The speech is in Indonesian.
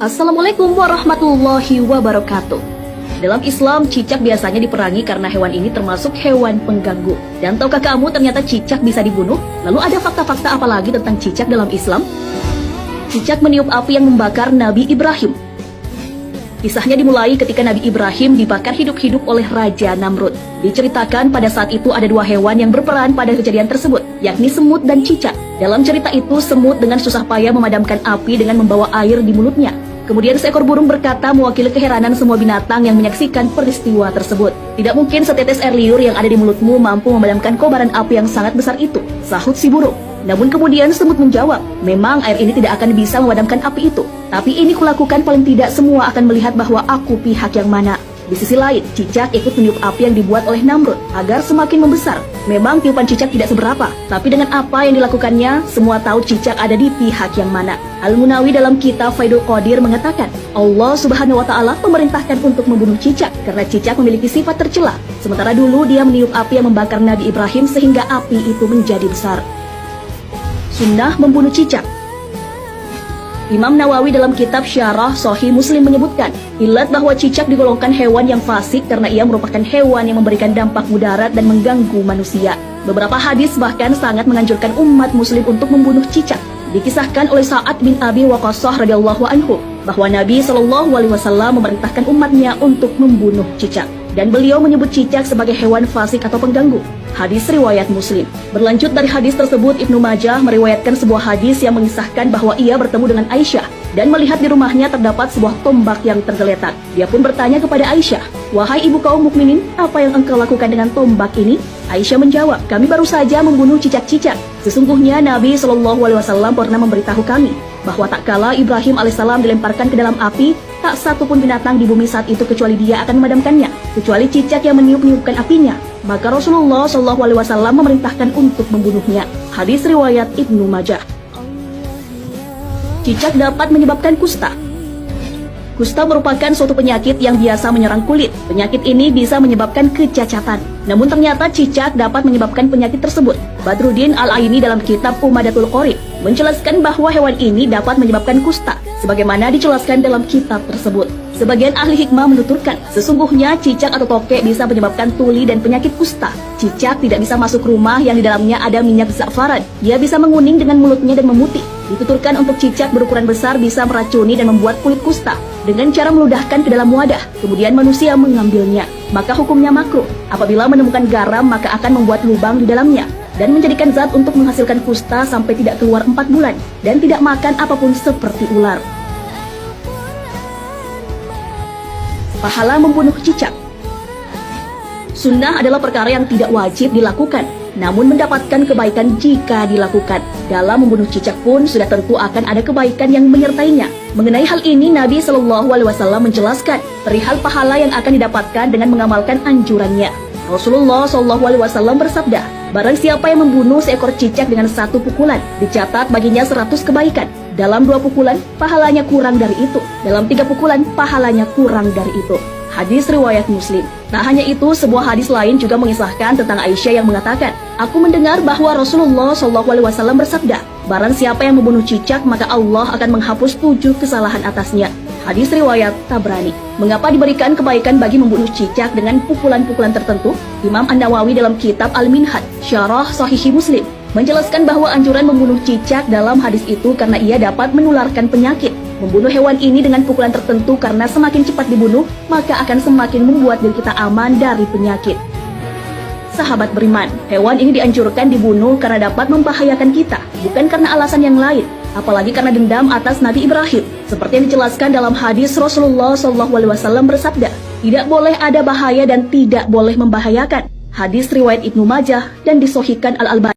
Assalamualaikum warahmatullahi wabarakatuh. Dalam Islam, cicak biasanya diperangi karena hewan ini termasuk hewan pengganggu. Dan tahukah kamu ternyata cicak bisa dibunuh? Lalu ada fakta-fakta apa lagi tentang cicak dalam Islam? Cicak meniup api yang membakar Nabi Ibrahim. Kisahnya dimulai ketika Nabi Ibrahim dibakar hidup-hidup oleh Raja Namrud. Diceritakan pada saat itu ada dua hewan yang berperan pada kejadian tersebut, yakni semut dan cicak. Dalam cerita itu, semut dengan susah payah memadamkan api dengan membawa air di mulutnya. Kemudian seekor burung berkata mewakili keheranan semua binatang yang menyaksikan peristiwa tersebut. Tidak mungkin setetes air liur yang ada di mulutmu mampu memadamkan kobaran api yang sangat besar itu, sahut si burung. Namun kemudian semut menjawab, memang air ini tidak akan bisa memadamkan api itu. Tapi ini kulakukan, paling tidak semua akan melihat bahwa aku pihak yang mana. Di sisi lain, cicak ikut meniup api yang dibuat oleh Namrud agar semakin membesar. Memang tiupan cicak tidak seberapa, tapi dengan apa yang dilakukannya, semua tahu cicak ada di pihak yang mana. Al-Munawi dalam kitab Faidul Qadir mengatakan, Allah Subhanahu wa Ta'ala memerintahkan untuk membunuh cicak karena cicak memiliki sifat tercela. Sementara dulu dia meniup api yang membakar Nabi Ibrahim sehingga api itu menjadi besar. Sunnah membunuh cicak. Imam Nawawi dalam kitab Syarah Sahih Muslim menyebutkan, ilat bahwa cicak digolongkan hewan yang fasik karena ia merupakan hewan yang memberikan dampak mudarat dan mengganggu manusia. Beberapa hadis bahkan sangat menganjurkan umat muslim untuk membunuh cicak. Dikisahkan oleh Sa'ad bin Abi Waqqas radhiyallahu anhu bahwa Nabi SAW memerintahkan umatnya untuk membunuh cicak. Dan beliau menyebut cicak sebagai hewan fasik atau pengganggu. Hadis riwayat Muslim. Berlanjut dari hadis tersebut, Ibnu Majah meriwayatkan sebuah hadis yang mengisahkan bahwa ia bertemu dengan Aisyah dan melihat di rumahnya terdapat sebuah tombak yang tergeletak. Dia pun bertanya kepada Aisyah, "Wahai ibu kaum mukminin, apa yang engkau lakukan dengan tombak ini?" Aisyah menjawab, "Kami baru saja membunuh cicak-cicak. Sesungguhnya Nabi SAW pernah memberitahu kami bahwa tak kala Ibrahim alaihissalam dilemparkan ke dalam api, tak satu pun binatang di bumi saat itu kecuali dia akan memadamkannya, kecuali cicak yang meniup-niupkan apinya. Maka Rasulullah SAW memerintahkan untuk membunuhnya." Hadis riwayat Ibnu Majah. Cicak dapat menyebabkan kusta. Kusta merupakan suatu penyakit yang biasa menyerang kulit. Penyakit ini bisa menyebabkan kecacatan. Namun ternyata cicak dapat menyebabkan penyakit tersebut. Badruddin Al-Aini dalam kitab Umadatul Qorib menjelaskan bahwa hewan ini dapat menyebabkan kusta, sebagaimana dijelaskan dalam kitab tersebut. Sebagian ahli hikmah menuturkan, sesungguhnya cicak atau tokek bisa menyebabkan tuli dan penyakit kusta. Cicak tidak bisa masuk rumah yang di dalamnya ada minyak za'faran. Ia bisa menguning dengan mulutnya dan memutih. Dituturkan untuk cicak berukuran besar bisa meracuni dan membuat kulit kusta dengan cara meludahkan ke dalam wadah, kemudian manusia mengambilnya. Maka hukumnya makruh. Apabila menemukan garam, maka akan membuat lubang di dalamnya dan menjadikan zat untuk menghasilkan kusta sampai tidak keluar 4 bulan dan tidak makan apapun seperti ular. Pahala membunuh cicak. Sunnah adalah perkara yang tidak wajib dilakukan, namun mendapatkan kebaikan jika dilakukan. Dalam membunuh cicak pun sudah tentu akan ada kebaikan yang menyertainya. Mengenai hal ini, Nabi SAW menjelaskan perihal pahala yang akan didapatkan dengan mengamalkan anjurannya. Rasulullah SAW bersabda, barang siapa yang membunuh seekor cicak dengan 1 pukulan, dicatat baginya 100 kebaikan. Dalam 2 pukulan, pahalanya kurang dari itu. Dalam 3 pukulan, pahalanya kurang dari itu. Hadis riwayat Muslim. Tak hanya itu, sebuah hadis lain juga mengisahkan tentang Aisyah yang mengatakan, "Aku mendengar bahwa Rasulullah SAW bersabda, barang siapa yang membunuh cicak, maka Allah akan menghapus 7 kesalahan atasnya." Hadis riwayat Tabrani. Mengapa diberikan kebaikan bagi membunuh cicak dengan pukulan-pukulan tertentu? Imam An-Nawawi dalam kitab Al-Minhaj, Syarah Sahih Muslim, menjelaskan bahwa anjuran membunuh cicak dalam hadis itu karena ia dapat menularkan penyakit. Membunuh hewan ini dengan pukulan tertentu karena semakin cepat dibunuh, maka akan semakin membuat diri kita aman dari penyakit. Sahabat beriman, hewan ini dianjurkan dibunuh karena dapat membahayakan kita, bukan karena alasan yang lain, apalagi karena dendam atas Nabi Ibrahim. Seperti yang dijelaskan dalam hadis, Rasulullah SAW bersabda, tidak boleh ada bahaya dan tidak boleh membahayakan. Hadis riwayat Ibnu Majah dan disahihkan Al-Albani.